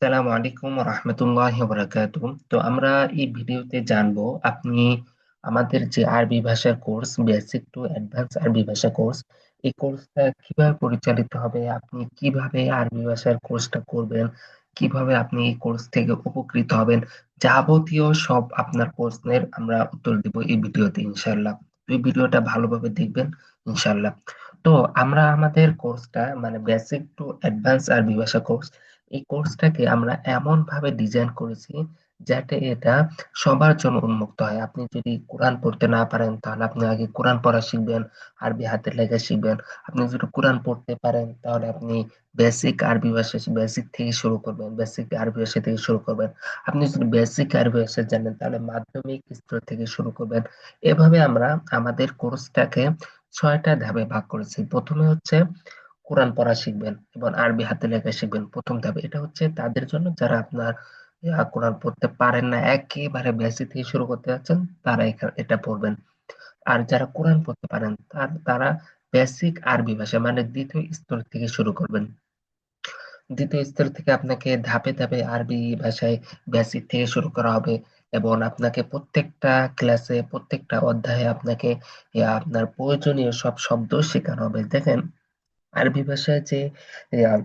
আসসালামু আলাইকুম রহমতুল্লাহ বারাকাতুহ। তো আমরা এই ভিডিওতে জানবো আপনি আমাদের যে আরবি ভাষার কোর্স বেসিক টু অ্যাডভান্স আরবি ভাষা কোর্স, এই কোর্সটা কিভাবে পরিচালিত হবে, আপনি কিভাবে আরবি ভাষার কোর্সটা করবেন, কিভাবে আপনি এই কোর্স থেকে উপকৃত হবেন, যাবতীয় সব আপনার প্রশ্নের আমরা উত্তর দিব এই ভিডিওতে ইনশাল্লাহ। তো এই ভিডিওটা ভালোভাবে দেখবেন ইনশাল্লাহ। তো আমরা আমাদের কোর্সটা মানে বেসিক টু অ্যাডভান্স আরবি ভাষা কোর্স, এই কোর্সটাকে আমরা এমন ভাবে ডিজাইন করেছি যাতে এটা সবার জন্য উন্মুক্ত হয়। আপনি যদি কোরআন পড়তে না পারেন তাহলে আপনি আগে কোরআন পড়া শিখবেন, আরবি হাতের লেখা শিখবেন। আপনি যদি কোরআন পড়তে পারেন তাহলে আপনি বেসিক আরবি ভাষা বেসিক থেকে শুরু করবেন, বেসিক আরবি ভাষা থেকে শুরু করবেন। আপনি যদি বেসিক আরবি ভাষা জানেন তাহলে মাধ্যমিক স্তর থেকে শুরু করবেন। এভাবে আমরা আমাদের কোর্সটাকে 6টা ধাপে ভাগ করেছি। প্রথমে হচ্ছে কোরআন পড়া শিখবেন এবং আরবি হাতে লেখা শিখবেন, প্রথম ধাপ। এটা হচ্ছে তাদের জন্য যারা আপনার কোরআন পড়তে পারেন না, একেবারে বেসিক থেকে শুরু করতে যাচ্ছেন, তারা এটা পড়বেন। আর যারা কোরআন পড়তে পারেন তারা বেসিক আরবি ভাষা মানে দ্বিতীয় স্তর থেকে শুরু করবেন। দ্বিতীয় স্তর থেকে আপনাকে ধাপে ধাপে আরবি ভাষায় বেসিক থেকে শুরু করা হবে এবং আপনাকে প্রত্যেকটা ক্লাসে প্রত্যেকটা অধ্যায়ে আপনাকে আপনার প্রয়োজনীয় সব শব্দ শেখানো হবে। দেখেন, আরবি ভাষায় যে আহ,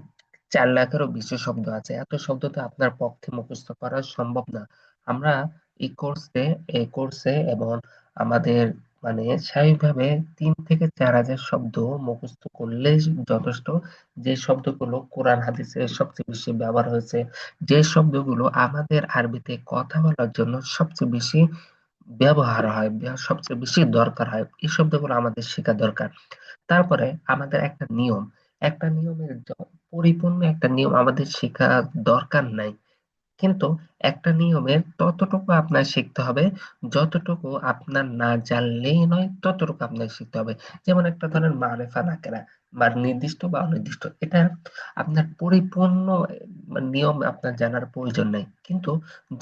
4 লাখেরও বেশি শব্দ আছে, এত শব্দ তো আপনার পক্ষে মুখস্থ করা সম্ভব না। আমরা এই কোর্সে এবং আমাদের মানে স্বাভাবিকভাবে 3 থেকে 4 হাজার শব্দ মুখস্থ করলে যথেষ্ট। যে শব্দগুলো কোরআন হাদিসে সবচেয়ে বেশি ব্যবহার হয়েছে, যে শব্দগুলো আমাদের আরবিতে কথা বলার জন্য সবচেয়ে বেশি ব্যবহার হয়, সবচেয়ে বেশি দরকার হয়, এই শব্দগুলো আমাদের শেখা দরকার। তারপরে আমাদের একটা নিয়মের পরিপূর্ণ একটা নিয়ম আমাদের শেখা দরকার নাই, কিন্তু একটা নিয়মের ততটুকু আপনার শিখতে হবে যতটুকু আপনার না জানলেই নয়, ততটুকু আপনার শিখতে হবে। যেমন একটা ধরেন মারেফা নাকেরা বা নির্দিষ্ট বা অনির্দিষ্ট, এটা আপনার পরিপূর্ণ নিয়ম আপনার জানার প্রয়োজন নেই, কিন্তু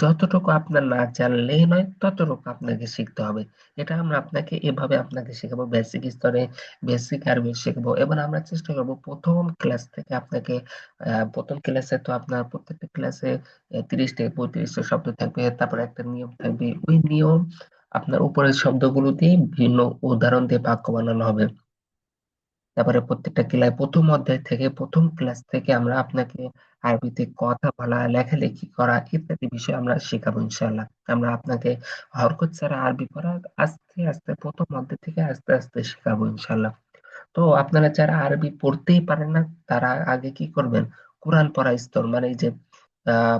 যতটুকু আপনার না জানলেই নয় ততটুকু আপনাকে শিখতে হবে। এটা আমরা আপনাকে এভাবে আপনাকে শেখাবো বেসিক স্তরে, বেসিক আরবি শিখবো। এবার আমরা চেষ্টা করবো প্রথম ক্লাস থেকে আপনাকে প্রথম ক্লাসে তো আপনার প্রত্যেকটা ক্লাসে 30 থেকে 35টা শব্দ থাকবে, তারপর একটা নিয়ম থাকবে। ওই নিয়ম আপনার উপরের শব্দগুলো দিয়ে ভিন্ন উদাহরণ দিয়ে বাক্য বানানো হবে। তারপরে প্রত্যেকটা ক্লাস প্রথম অধ্যায় থেকে প্রথম ক্লাস থেকে আমরা আপনাকে আরবিতে কথা বলা, লেখালেখি করা ইত্যাদি বিষয় আমরা শেখাবো ইনশাআল্লাহ। আমরা আপনাকে হরকত ছাড়া আরবি পড়া আস্তে আস্তে প্রথম অধ্যায় থেকে আস্তে আস্তে শেখাবো ইনশাআল্লাহ। তো আপনারা যারা আরবি পড়তেই পারেন না, তারা আগে কি করবেন, কোরআন পড়া স্তর মানে এই যে আহ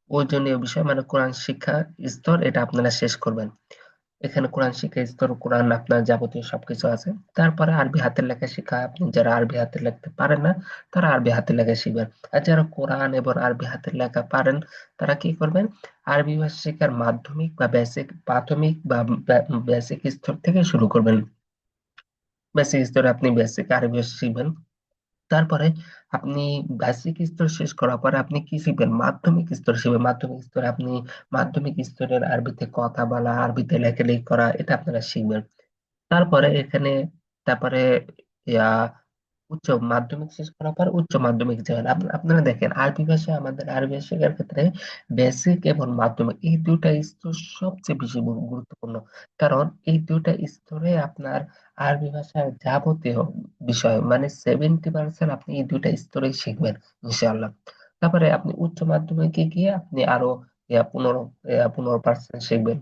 প্রয়োজনীয় বিষয় মানে কোরআন শিক্ষা স্তর, এটা আপনারা শেষ করবেন। এখানে কোরআন শিক্ষা স্তর, কোরআন আপনার যাবতীয় সবকিছু আছে। তারপরে আরবি হাতের লেখা শিখা, আপনি যারা আরবি হাতের লিখতে পারেন না তারা আরবি হাতের লেখা শিখবেন। আর যারা কোরআন এবং আরবি হাতের লেখা পারেন তারা কি করবেন, আরবি ভাষা শেখার মাধ্যমিক বা বেসিক, প্রাথমিক বা বেসিক স্তর থেকে শুরু করবেন। বেসিক স্তরে আপনি বেসিক আরবি ভাষা শিখবেন। তারপরে আপনি বেসিক স্তর শেষ করার পরে আপনি কি শিখবেন, মাধ্যমিক স্তর শিখবেন। মাধ্যমিক স্তরে আপনি মাধ্যমিক স্তরের আরবিতে কথা বলা, আরবিতে লেখালেখি করা, এটা আপনারা শিখবেন। তারপরে এখানে তারপরে ইয়া উচ্চ মাধ্যমিক শেষ করার পর উচ্চ মাধ্যমিক যাবেন। আপনারা দেখেন আরবি ভাষা, আমাদের আরবি ভাষা শেখার ক্ষেত্রে বেসিক এবং মাধ্যমিক এই দুটা স্তর সবচেয়ে বেশি গুরুত্বপূর্ণ। কারণ এই দুটা স্তরে আপনার আরবি ভাষার যাবতীয় বিষয় মানে 70% আপনি এই দুটা স্তরে শিখবেন ইনশাআল্লাহ। তারপরে আপনি উচ্চ মাধ্যমিকে গিয়ে আপনি আরো 15% শিখবেন।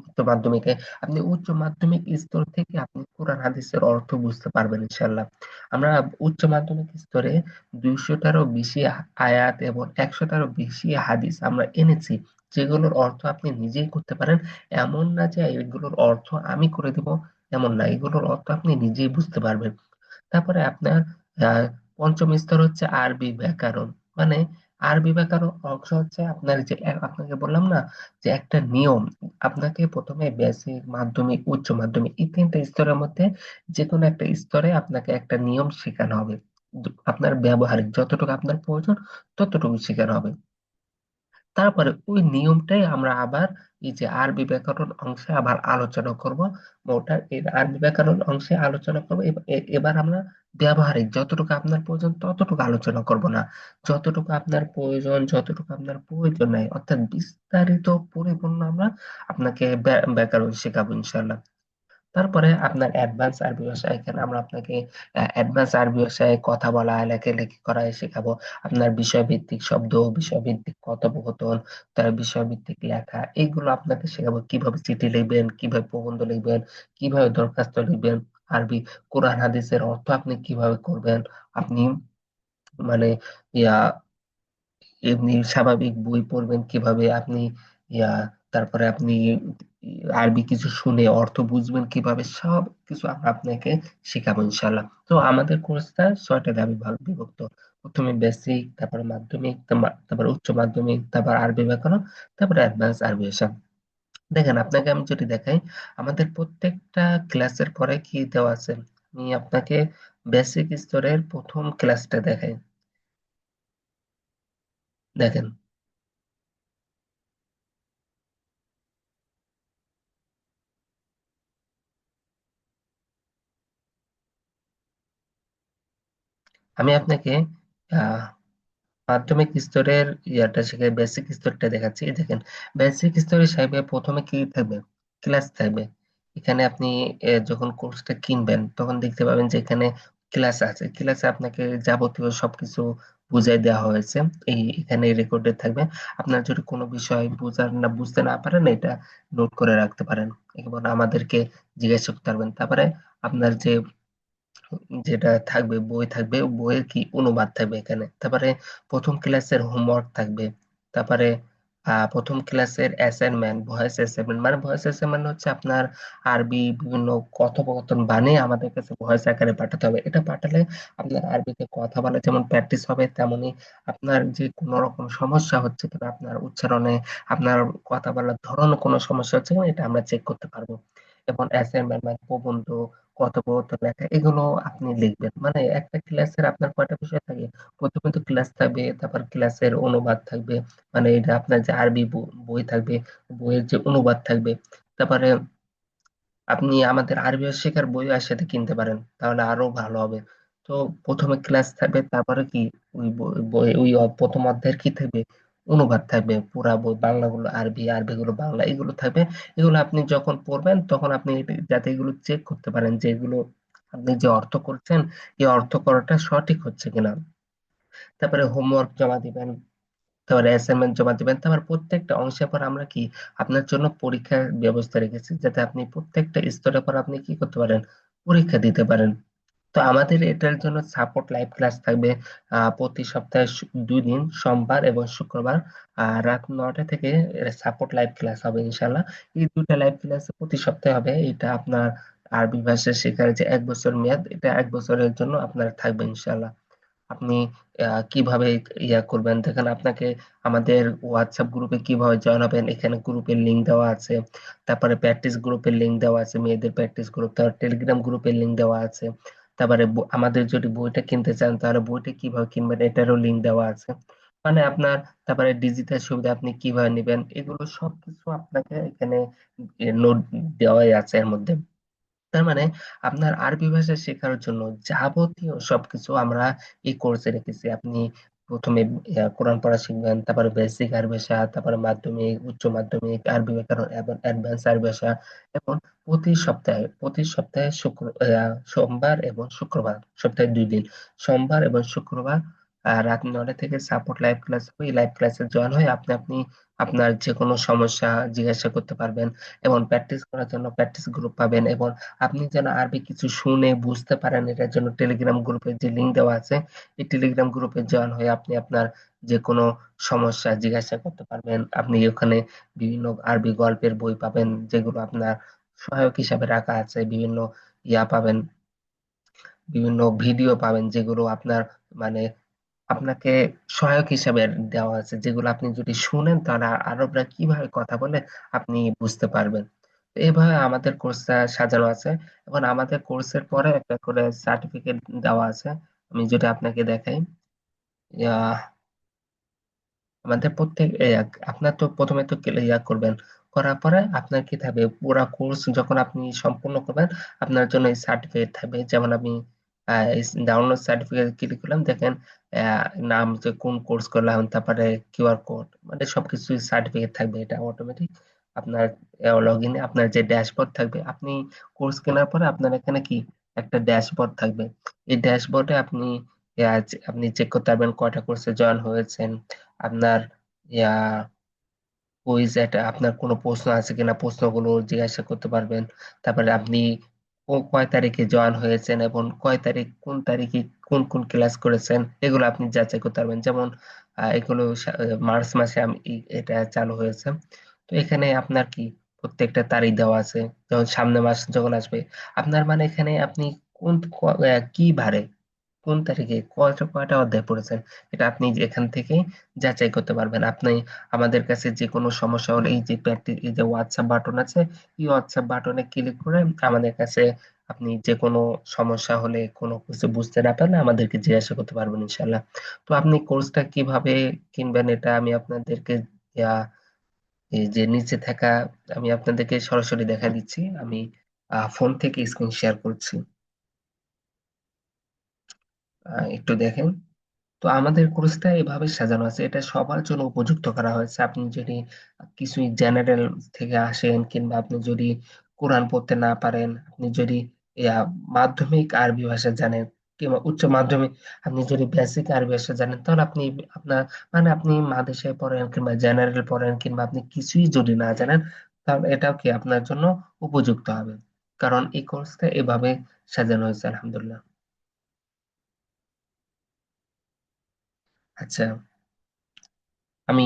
উচ্চ মাধ্যমিকে আপনি উচ্চ মাধ্যমিক স্তর থেকে আপনি কোরআন হাদিসের অর্থ বুঝতে পারবেন ইনশাল্লাহ। আমরা উচ্চ মাধ্যমিক স্তরে 200টারও বেশি আয়াত এবং 100টারও বেশি হাদিস আমরা এনেছি, যেগুলোর অর্থ আপনি নিজেই করতে পারেন। এমন না যে এগুলোর অর্থ আমি করে দেব, এমন না, এগুলোর অর্থ আপনি নিজেই বুঝতে পারবেন। তারপরে আপনার আহ পঞ্চম স্তর হচ্ছে আরবি ব্যাকরণ। মানে আরবি ব্যাকরণ অংশ হচ্ছে আপনার যে আপনাকে বললাম না যে একটা নিয়ম, আপনাকে প্রথমে বেসিক, মাধ্যমিক, উচ্চ মাধ্যমিক এই 3টা স্তরের মধ্যে যে কোনো একটা স্তরে আপনাকে একটা নিয়ম শেখানো হবে। আপনার ব্যবহারিক যতটুকু আপনার প্রয়োজন ততটুকু শেখানো হবে। তারপরে ওই নিয়মটাই আমরা আবার এই যে আরবি ব্যাকরণ অংশে আবার আলোচনা করব। ওটা এই আরবি ব্যাকরণ অংশে আলোচনা করব। এবার আমরা ব্যবহারিক যতটুকু আপনার প্রয়োজন ততটুকু আলোচনা করব না, যতটুকু আপনার প্রয়োজন যতটুকু আপনার প্রয়োজন নাই অর্থাৎ বিস্তারিত পরিপূর্ণ আমরা আপনাকে ব্যাকরণ শেখাবো ইনশাল্লাহ। তারপরে আপনার অ্যাডভান্স আরবি ভাষা, এখানে আমরা আপনাকে অ্যাডভান্স আরবি ভাষায় কথা বলা লেখালেখি করা শেখাবো। আপনার বিষয়ভিত্তিক শব্দ, বিষয়ভিত্তিক কথোপকথন, তার বিষয়ভিত্তিক লেখা, এগুলো আপনাকে শেখাবো। কিভাবে চিঠি লিখবেন, কিভাবে প্রবন্ধ লিখবেন, কিভাবে দরখাস্ত লিখবেন, আরবি কোরআন হাদিসের অর্থ আপনি কিভাবে করবেন, আপনি মানে ইয়া এমনি স্বাভাবিক বই পড়বেন কিভাবে আপনি, ইয়া তারপরে আপনি আরবি কিছু শুনে অর্থ বুঝবেন কিভাবে, সব কিছু আমরা আপনাকে শেখাবো ইনশাল্লাহ। তো আমাদের কোর্সটা 6টা ধাপে বিভক্ত। প্রথমে বেসিক, তারপরে মাধ্যমিক, তারপরে উচ্চ মাধ্যমিক, তারপর আরবি ব্যাকরণ, তারপরে অ্যাডভান্স আরবি ভাষা। দেখেন আপনাকে আমি যদি দেখাই, আমাদের প্রত্যেকটা ক্লাসের পরে কি দেওয়া আছে, আমি আপনাকে বেসিক স্তরের প্রথম ক্লাসটা দেখাই। দেখেন, আমি আপনাকে আহ মাধ্যমিক স্তরের ইয়াটা শিখে বেসিক স্তরটা দেখাচ্ছি। এই দেখেন, বেসিক স্তরে সাহেবে প্রথমে কি থাকবে, ক্লাস থাকবে। এখানে আপনি যখন কোর্সটা কিনবেন তখন দেখতে পাবেন যে এখানে ক্লাস আছে, ক্লাসে আপনাকে যাবতীয় সবকিছু বুঝাই দেওয়া হয়েছে। এখানে রেকর্ডেড থাকবে। আপনার যদি কোনো বিষয় বুঝতে না পারেন, এটা নোট করে রাখতে পারেন এবং আমাদেরকে জিজ্ঞাসা করতে পারবেন। তারপরে আপনার যে যেটা থাকবে, বই থাকবে, বইয়ের কি অনুবাদ থাকবে এখানে। তারপরে প্রথম ক্লাসের হোমওয়ার্ক থাকবে। তারপরে প্রথম ক্লাসের অ্যাসাইনমেন্ট, ভয়েস অ্যাসাইনমেন্ট, মানে ভয়েস অ্যাসাইনমেন্ট হচ্ছে আপনার আরবি বিভিন্ন কথোপকথন বানিয়ে আমাদের কাছে ভয়েস আকারে পাঠাতে হবে। এটা পাঠালে আপনার আরবিতে কথা বলা যেমন প্র্যাকটিস হবে, তেমনি আপনার যে কোনো রকম সমস্যা হচ্ছে কিনা, আপনার উচ্চারণে, আপনার কথা বলার ধরনে কোনো সমস্যা হচ্ছে কিনা, এটা আমরা চেক করতে পারবো। এবং অ্যাসাইনমেন্ট মানে প্রবন্ধ, কথোপকথন লেখা, এগুলো আপনি লিখবেন। মানে একটা ক্লাসের আপনার কয়টা বিষয় থাকে, প্রথমে তো ক্লাস থাকবে, তারপর ক্লাসের অনুবাদ থাকবে, মানে এটা আপনার যে আরবি বই থাকবে, বইয়ের যে অনুবাদ থাকবে। তারপরে আপনি আমাদের আরবি শেখার বই একসাথে কিনতে পারেন, তাহলে আরো ভালো হবে। তো প্রথমে ক্লাস থাকবে, তারপরে কি ওই ওই প্রথম অধ্যায়ের কি থাকবে, অনুবাদ থাকবে। পুরা বই, বাংলাগুলো আরবি, আরবি গুলো বাংলা, এগুলো থাকবে। এগুলো আপনি যখন পড়বেন তখন আপনি যাতে এগুলো চেক করতে পারেন যে এগুলো আপনি যে অর্থ করছেন, এই অর্থ করাটা সঠিক হচ্ছে কিনা। তারপরে হোমওয়ার্ক জমা দিবেন, তারপরে অ্যাসাইনমেন্ট জমা দিবেন। তারপর প্রত্যেকটা অংশের পর আমরা কি আপনার জন্য পরীক্ষার ব্যবস্থা রেখেছি, যাতে আপনি প্রত্যেকটা স্তরের পর আপনি কি করতে পারেন, পরীক্ষা দিতে পারেন। তো আমাদের এটার জন্য সাপোর্ট লাইভ ক্লাস থাকবে প্রতি সপ্তাহে 2 দিন, সোমবার এবং শুক্রবার রাত 9টা থেকে সাপোর্ট লাইভ ক্লাস হবে ইনশাল্লাহ। এই দুইটা লাইভ ক্লাস প্রতি সপ্তাহে হবে। এটা আপনার আরবি ভাষা শেখার যে 1 বছর মেয়াদ, এটা 1 বছরের জন্য আপনার থাকবে ইনশাল্লাহ। আপনি কিভাবে ইয়া করবেন দেখেন, আপনাকে আমাদের হোয়াটসঅ্যাপ গ্রুপে কিভাবে জয়েন হবেন, এখানে গ্রুপের লিংক দেওয়া আছে। তারপরে প্র্যাকটিস গ্রুপের লিংক দেওয়া আছে, মেয়েদের প্র্যাকটিস গ্রুপ, তারপর টেলিগ্রাম গ্রুপের লিংক দেওয়া আছে। তারপরে আমাদের যদি বইটা কিনতে চান তাহলে বইটা কিভাবে কিনবেন এটারও লিংক দেওয়া আছে। মানে আপনার, তারপরে ডিজিটাল সুবিধা আপনি কিভাবে নেবেন, এগুলো সবকিছু আপনাকে এখানে নোট দেওয়াই আছে এর মধ্যে। তার মানে আপনার আরবি ভাষা শেখার জন্য যাবতীয় সবকিছু আমরা এই কোর্সে রেখেছি। আপনি প্রথমে কোরআন পড়া শিখবেন, তারপরে বেসিক আরবি ভাষা, তারপরে মাধ্যমিক, উচ্চ মাধ্যমিক, আরবি ব্যাকরণ এবং অ্যাডভান্স আরবি ভাষা। এবং প্রতি সপ্তাহে সোমবার এবং শুক্রবার, সপ্তাহে 2 দিন, সোমবার এবং শুক্রবার রাত 9টা থেকে সাপোর্ট লাইভ ক্লাস হবে। এই লাইভ ক্লাসে জয়েন হয়ে আপনি আপনার যে কোনো সমস্যা জিজ্ঞাসা করতে পারবেন, এবং প্র্যাকটিস করার জন্য প্র্যাকটিস গ্রুপ পাবেন। এবং আপনি যেন আরবি কিছু শুনে বুঝতে পারেন, এটার জন্য টেলিগ্রাম গ্রুপের যে লিংক দেওয়া আছে, এই টেলিগ্রাম গ্রুপে জয়েন হয়ে আপনি আপনার যে কোনো সমস্যা জিজ্ঞাসা করতে পারবেন। আপনি ওখানে বিভিন্ন আরবি গল্পের বই পাবেন, যেগুলো আপনার সহায়ক হিসাবে রাখা আছে। বিভিন্ন ইয়া পাবেন, বিভিন্ন ভিডিও পাবেন, যেগুলো আপনার মানে আপনাকে সহায়ক হিসাবে দেওয়া আছে, যেগুলো আপনি যদি শুনেন তাহলে আরবরা কিভাবে কথা বলে আপনি বুঝতে পারবেন। তো এইভাবে আমাদের কোর্সটা সাজানো আছে। এখন আমাদের কোর্সের পরে একটা করে সার্টিফিকেট দেওয়া আছে, আমি যেটা আপনাকে দেখাই। আমাদের প্রত্যেক আপনার তো প্রথমে তো ক্লিয়ার করবেন, করার পরে আপনার কি থাকবে, পুরা কোর্স যখন আপনি সম্পূর্ণ করবেন আপনার জন্য এই সার্টিফিকেট থাকবে। যেমন আমি ডাউনলোড সার্টিফিকেট ক্লিক করলাম, দেখেন আহ, নাম, যে কোন কোর্স করলাম, তারপরে কিউআর কোড, মানে সবকিছু সার্টিফিকেট থাকবে। এটা অটোমেটিক আপনার লগ ইনে আপনার যে ড্যাশবোর্ড থাকবে, আপনি কোর্স কেনার পরে আপনার এখানে কি একটা ড্যাশবোর্ড থাকবে। এই ড্যাশবোর্ডে আপনি চেক করতে পারবেন কয়টা কোর্সে জয়েন হয়েছেন, আপনার ইয়া কুইজ, এটা আপনার কোনো প্রশ্ন আছে কিনা প্রশ্নগুলো জিজ্ঞাসা করতে পারবেন। তারপরে আপনি কয় তারিখে জয়েন হয়েছেন এবং কয় তারিখ কোন তারিখে কোন কোন ক্লাস করেছেন, এগুলো আপনি যাচাই করতে পারবেন। যেমন এগুলো মার্চ মাসে এটা চালু হয়েছে। তো এখানে আপনার কি প্রত্যেকটা তারিখ দেওয়া আছে, যেমন সামনে মাস যখন আসবে আপনার, মানে এখানে আপনি কি বারে কোন তারিখে কয়টা কয়টা অধ্যায় পড়েছেন, এটা আপনি এখান থেকে যাচাই করতে পারবেন। আপনি আমাদের কাছে যে কোনো সমস্যা হলে এই যে এই যে হোয়াটসঅ্যাপ বাটন আছে, এই হোয়াটসঅ্যাপ বাটনে ক্লিক করে আমাদের কাছে আপনি যে কোনো সমস্যা হলে, কোনো কিছু বুঝতে না পারলে আমাদেরকে জিজ্ঞাসা করতে পারবেন ইনশাল্লাহ। তো আপনি কোর্সটা কিভাবে কিনবেন এটা আমি আপনাদেরকে আহ, এই যে নিচে থাকা, আমি আপনাদেরকে সরাসরি দেখা দিচ্ছি। আমি ফোন থেকে স্ক্রিন শেয়ার করছি, একটু দেখেন। তো আমাদের কোর্সটা এভাবে সাজানো আছে, এটা সবার জন্য উপযুক্ত করা হয়েছে। আপনি যদি কিছুই জেনারেল থেকে আসেন, কিংবা আপনি যদি কোরআন পড়তে না পারেন, আপনি যদি ইয়া মাধ্যমিক আরবি ভাষা জানেন, কিংবা উচ্চ মাধ্যমিক আপনি যদি বেসিক আরবি ভাষা জানেন, তাহলে আপনি আপনার, মানে আপনি মাদ্রাসায় পড়েন কিংবা জেনারেল পড়েন, কিংবা আপনি কিছুই যদি না জানেন, তাহলে এটাও কি আপনার জন্য উপযুক্ত হবে। কারণ এই কোর্সটা এভাবে সাজানো হয়েছে আলহামদুলিল্লাহ। আচ্ছা, আমি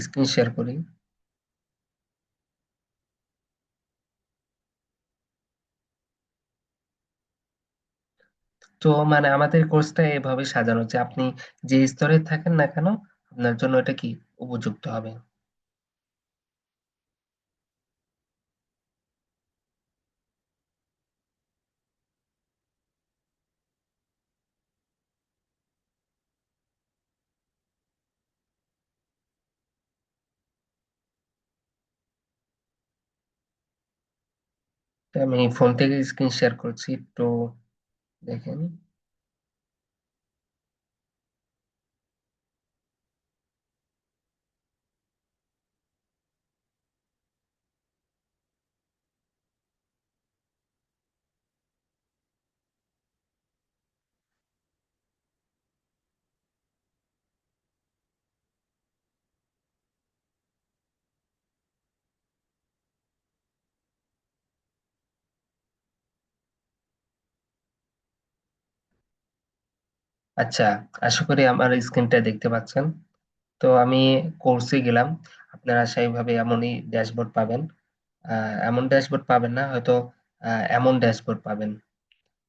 স্ক্রিন শেয়ার করি। তো মানে আমাদের কোর্সটা এভাবে সাজানো যে আপনি যে স্তরে থাকেন না কেন, আপনার জন্য এটা কি উপযুক্ত হবে। তো আমি ফোন থেকে স্ক্রিন শেয়ার করছি, একটু দেখেন। আচ্ছা, আশা করি আমার স্ক্রিনটা দেখতে পাচ্ছেন। তো আমি কোর্সে গেলাম, আপনারা সেইভাবে এমনই ড্যাশবোর্ড পাবেন। এমন ড্যাশবোর্ড পাবেন না হয়তো, এমন ড্যাশবোর্ড পাবেন,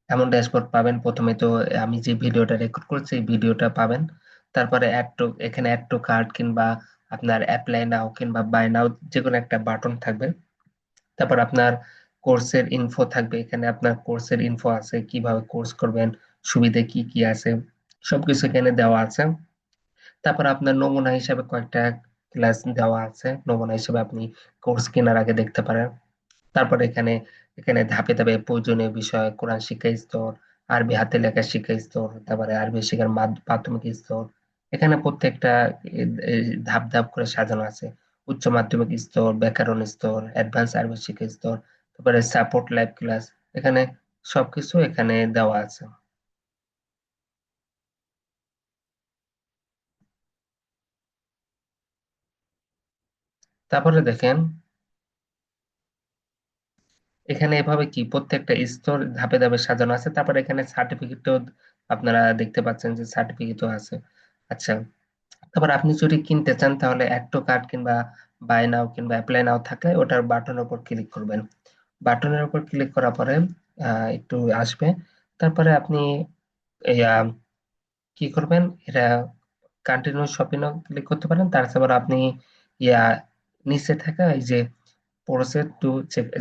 এমন ড্যাশবোর্ড পাবেন। প্রথমে তো আমি যে ভিডিওটা রেকর্ড করছি এই ভিডিওটা পাবেন। তারপরে অ্যাড টু, এখানে অ্যাড টু কার্ট কিংবা আপনার অ্যাপ্লাই নাও কিংবা বাই নাও, যে কোনো একটা বাটন থাকবে। তারপর আপনার কোর্সের ইনফো থাকবে, এখানে আপনার কোর্সের ইনফো আছে, কিভাবে কোর্স করবেন, সুবিধা কি কি আছে, সবকিছু এখানে দেওয়া আছে। তারপর আপনার নমুনা হিসাবে কয়েকটা ক্লাস দেওয়া আছে, নমুনা হিসেবে আপনি কোর্স কেনার আগে দেখতে পারেন। তারপরে এখানে এখানে ধাপে ধাপে প্রয়োজনীয় বিষয়, কোরআন শিক্ষা স্তর, আরবি হাতে লেখা শিক্ষা স্তর, তারপরে আরবি শেখার প্রাথমিক স্তর। এখানে প্রত্যেকটা ধাপ ধাপ করে সাজানো আছে। উচ্চ মাধ্যমিক স্তর, ব্যাকরণ স্তর, অ্যাডভান্স আরবি শিক্ষা স্তর, তারপরে সাপোর্ট লাইভ ক্লাস, এখানে সবকিছু এখানে দেওয়া আছে। তারপরে দেখেন, এখানে এভাবে কি প্রত্যেকটা স্তর ধাপে ধাপে সাজানো আছে। তারপর এখানে সার্টিফিকেটও আপনারা দেখতে পাচ্ছেন যে সার্টিফিকেটও আছে। আচ্ছা, তারপর আপনি যদি কিনতে চান তাহলে অ্যাড টু কার্ট কিংবা বাই নাও কিংবা অ্যাপ্লাই নাও থাকলে ওটার বাটনের উপর ক্লিক করবেন। বাটনের উপর ক্লিক করার পরে একটু আসবে। তারপরে আপনি এই কি করবেন, এটা কন্টিনিউ শপিং ক্লিক করতে পারেন। তারপর আপনি ইয়া নিচে থাকা এই যে প্রসেস টু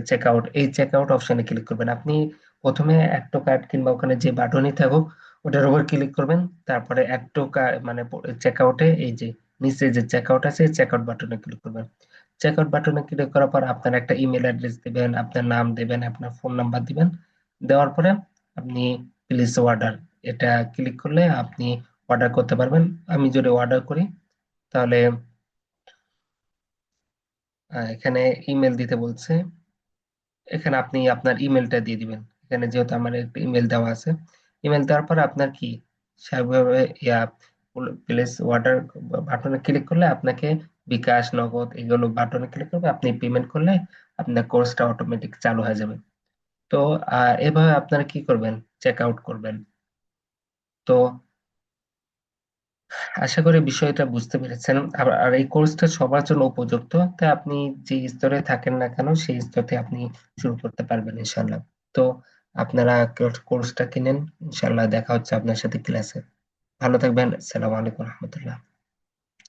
চেক আউট, এই চেক আউট অপশনে ক্লিক করবেন। আপনি প্রথমে অ্যাড টু কার্ট কিংবা ওখানে যে বাটনই থাকুক ওটার উপর ক্লিক করবেন। তারপরে অ্যাড টু মানে চেক আউটে এই যে নিচে যে চেকআউট আছে চেকআউট বাটনে ক্লিক করবেন। চেকআউট বাটনে ক্লিক করার পর আপনার একটা ইমেল অ্যাড্রেস দিবেন, আপনার নাম দিবেন, আপনার ফোন নাম্বার দিবেন। দেওয়ার পরে আপনি প্লেস অর্ডার এটা ক্লিক করলে আপনি অর্ডার করতে পারবেন। আমি যদি অর্ডার করি তাহলে এখানে ইমেল দিতে বলছে। এখানে আপনি আপনার ইমেলটা দিয়ে দিবেন। এখানে যেহেতু আমার একটা ইমেল দেওয়া আছে, ইমেল দেওয়ার পর আপনার কি স্বাভাবিকভাবে প্লেস অর্ডার বাটনে ক্লিক করলে আপনাকে বিকাশ নগদ এগুলো বাটনে ক্লিক করবে, আপনি পেমেন্ট করলে আপনার কোর্সটা অটোমেটিক চালু হয়ে যাবে। তো এভাবে আপনারা কি করবেন, চেক আউট করবেন। তো আশা করি বিষয়টা বুঝতে পেরেছেন। আর এই কোর্সটা সবার জন্য উপযুক্ত, তাই আপনি যে স্তরে থাকেন না কেন সেই স্তরে আপনি শুরু করতে পারবেন ইনশাল্লাহ। তো আপনারা কোর্সটা কিনেন, ইনশাল্লাহ দেখা হচ্ছে আপনার সাথে ক্লাসে। ভালো থাকবেন। আসসালামু আলাইকুম রহমতুল্লাহ।